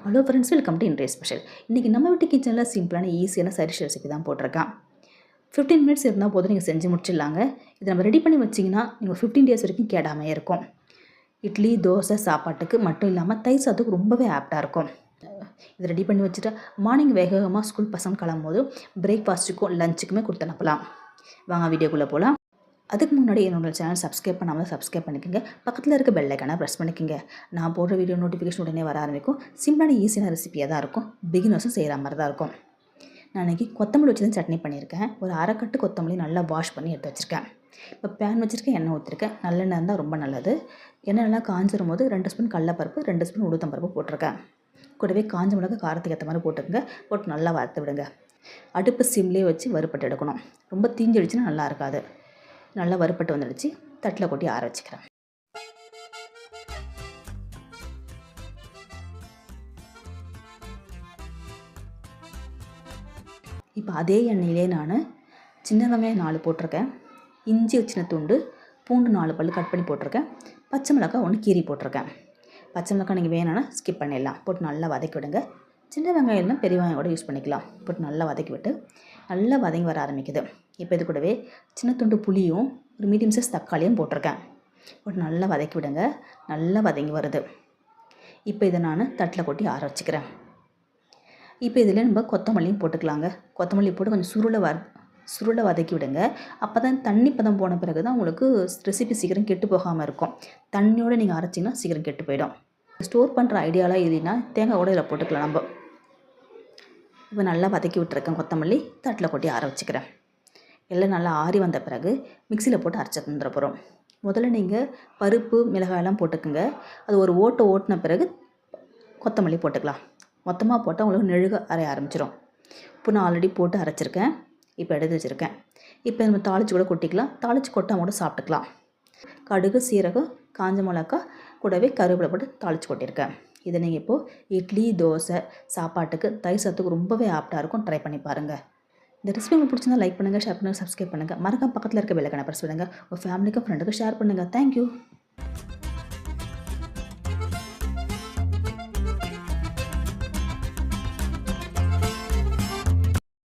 Hello friends, welcome to இன்றைய special. இன்றைக்கி நம்ம வீட்டு கிச்சனில் சிம்பிளான ஈஸியான சைடிஷ் ரெசிபி தான் போட்டிருக்கேன். 15 மினிட்ஸ் இருந்தால் போதும், நீங்கள் செஞ்சு முடிச்சிடலாங்க. இதை நம்ம ரெடி பண்ணி வச்சிங்கன்னா நீங்கள் 15 டேஸ் வரைக்கும் கேடாமையே இருக்கும். இட்லி, தோசை, சாப்பாட்டுக்கு மட்டும் இல்லாமல் தயிர் சாதத்துக்கு ரொம்பவே ஆப்டாக இருக்கும். இதை ரெடி பண்ணி வச்சுட்டா மார்னிங் வேகமாக ஸ்கூல் பசங்க கிளம்பும்போது பிரேக்ஃபாஸ்ட்டுக்கும் லஞ்சுக்குமே கொடுத்து அனுப்பலாம். வாங்க வீடியோக்குள்ளே போகலாம். அதுக்கு முன்னாடி என்னோட சேனல் சப்ஸ்கிரைப் பண்ணாமல் சப்ஸ்கிரைப் பண்ணிக்கோங்க. பக்கத்தில் இருக்க பெல் ஐக்கானை ப்ரெஸ் பண்ணிக்கோங்க. நான் போடுற வீடியோ நோட்டிஃபிகேஷன் உடனே வர ஆரம்பிக்கும். சிம்பிளான ஈஸியான ரெசிபியாக தான் இருக்கும். பிகினர்ஸும் செய்கிற மாதிரி தான் இருக்கும். நான் இன்றைக்கி கொத்தமல்லி வச்சு தான் சட்னி பண்ணியிருக்கேன். ஒரு அரைக்கட்டு கொத்தமல்லி நல்லா வாஷ் பண்ணி எடுத்து வச்சுருக்கேன். இப்போ பேன் வச்சுருக்கேன், எண்ணெய் ஊற்றிருக்கேன். நல்லெண்ணெய் இருந்தால் ரொம்ப நல்லது. எண்ணெய் நல்லா காஞ்சிரும் போது 2 ஸ்பூன் கடலைப்பருப்பு, 2 ஸ்பூன் உளுத்தம்பருப்பு போட்டிருக்கேன். கூடவே காஞ்ச மிளகா காரத்துக்கு ஏற்ற மாதிரி போட்டுக்கோங்க. போட்டு நல்லா வறுத்து விடுங்க. அடுப்பு சிம்லேயே வச்சு வறுப்பட்டு எடுக்கணும். ரொம்ப தீஞ்சிடுச்சுன்னா நல்லா இருக்காது. நல்லா வறுப்பட்டு வந்துடுச்சு. தட்டில் கொட்டி ஆற வச்சுக்கிறேன். இப்போ அதே எண்ணெயிலே நான் சின்ன வெங்காயம் 4 போட்டிருக்கேன். இஞ்சி சின்ன துண்டு, பூண்டு 4 பல் கட் பண்ணி போட்டிருக்கேன். பச்சை மிளகாய் 1 கீரி போட்டிருக்கேன். பச்சை மிளகாய் நீங்கள் வேணும்னா ஸ்கிப் பண்ணிடலாம். போட்டு நல்லா வதக்கி விடுங்க. சின்ன வெங்காயம் இல்லைனா பெரிய வெங்காயம் கூட யூஸ் பண்ணிக்கலாம். போட்டு நல்லா வதக்கி விட்டு நல்லா வதங்கி வர ஆரம்பிக்குது. இப்போ இது கூடவே சின்ன துண்டு புளியும் ஒரு மீடியம் சைஸ் தக்காளியும் போட்டிருக்கேன். போட்டு நல்லா வதக்கி விடுங்க. நல்லா வதங்கி வருது. இப்போ இதை நான் தட்டில் கொட்டி ஆற வச்சுக்கிறேன். இப்போ இதில் நம்ம கொத்தமல்லியும் போட்டுக்கலாங்க. கொத்தமல்லி போட்டு கொஞ்சம் சுருளை வதக்கி விடுங்க. அப்போ தான் தண்ணி பதம் போன பிறகு தான் உங்களுக்கு ரெசிபி சீக்கிரம் கெட்டு போகாமல் இருக்கும். தண்ணியோடு நீங்கள் அரைச்சிங்கன்னா சீக்கிரம் கெட்டு போயிடும். ஸ்டோர் பண்ணுற ஐடியாலாம் இல்லைன்னா தேங்காய் கூட இதில் போட்டுக்கலாம் நம்ம. இப்போ நல்லா வதக்கி விட்டுருக்கேன். கொத்தமல்லி தட்டில் கொட்டி ஆற வச்சுக்கிறேன். எல்லாம் நல்லா ஆறி வந்த பிறகு மிக்சியில் போட்டு அரைச்சி தந்துட போகிறோம். முதல்ல நீங்கள் பருப்பு, மிளகாயெல்லாம் போட்டுக்குங்க. அது ஒரு ஓட்டின பிறகு கொத்தமல்லி போட்டுக்கலாம். மொத்தமாக போட்டால் உங்களுக்கு நெழுக அரைய ஆரம்பிச்சிடும். இப்போ நான் ஆல்ரெடி போட்டு அரைச்சிருக்கேன். இப்போ எடுத்து வச்சுருக்கேன். இப்போ நம்ம தாளித்து கூட கொட்டிக்கலாம். தாளித்து கொட்டாமல் கூட சாப்பிட்டுக்கலாம். கடுகு, சீரகம், காஞ்ச மிளகா கூடவே கருவேப்பிலை போட்டு தாளித்து கொட்டியிருக்கேன். இதை நீங்கள் இப்போது இட்லி, தோசை, சாப்பாட்டுக்கு தயிர் சாதத்துக்கு ரொம்பவே ஆப்டாக இருக்கும். ட்ரை பண்ணி பாருங்கள். இந்த ரெசிபி உங்களுக்கு பிடிச்சிருந்தா லைக் பண்ணுங்கள், ஷேர் பண்ணுங்கள், சப்ஸ்கிரைப் பண்ணுங்கள். மறக்காம பக்கத்தில் இருக்க பெல் ஐகானை ப்ரெஸ் பண்ணுங்கள். உங்கள் ஃபேமிலிக்கும் ஃப்ரெண்டுக்கும் ஷேர் பண்ணுங்கள். தேங்க்யூ.